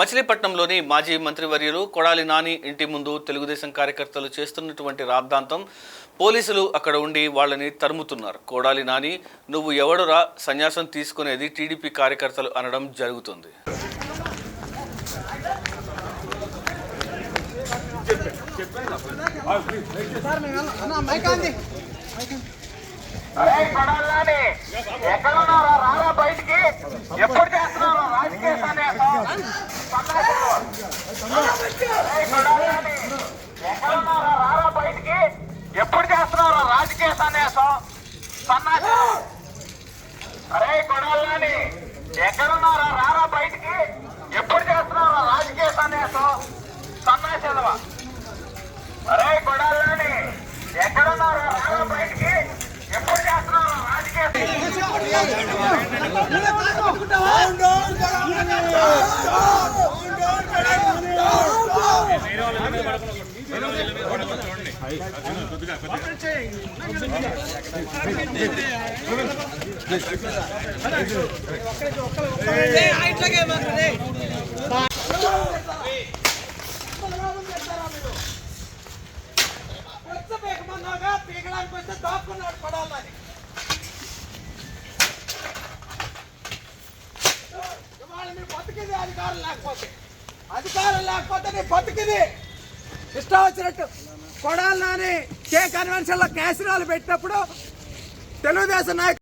మచిలీపట్నంలోని మాజీ మంత్రివర్యులు కొడాలి నాని ఇంటి ముందు తెలుగుదేశం కార్యకర్తలు చేస్తున్నటువంటి రాద్ధాంతం పోలీసులు అక్కడ ఉండి వాళ్ళని తరుముతున్నారు. కొడాలి నాని నువ్వు ఎవడురా సన్యాసం తీసుకునేది టీడీపీ కార్యకర్తలు అనడం జరుగుతుంది. బయటికి ఎప్పుడు చేస్తున్నారో రాజకీయ బయటికి ఎప్పుడు చేస్తున్నారో రాజకీయ సన్యాసం సన్నాసం. అరే కొడాలని ఎక్కడున్నారా రారా బయటికి ఎప్పుడు చేస్తున్నారో రాజకీయ సన్యాసం సన్నాసేదవా. అరే కొడాలని ఎక్కడున్నారా రారా బయటికి ఎప్పుడు చేస్తున్నారో రాజకీయ పీకడానికి వస్తే దాక్కున్నాడు పడాలని. ఇవాళ నీ బతికిది అధికారం లేకపోతే నీ బతికిది. ఇష్టం వచ్చినట్టు కొడాలి నాని కే కన్వెన్షన్ లో క్యాసినాలు పెట్టినప్పుడు తెలుగుదేశం నాయకులు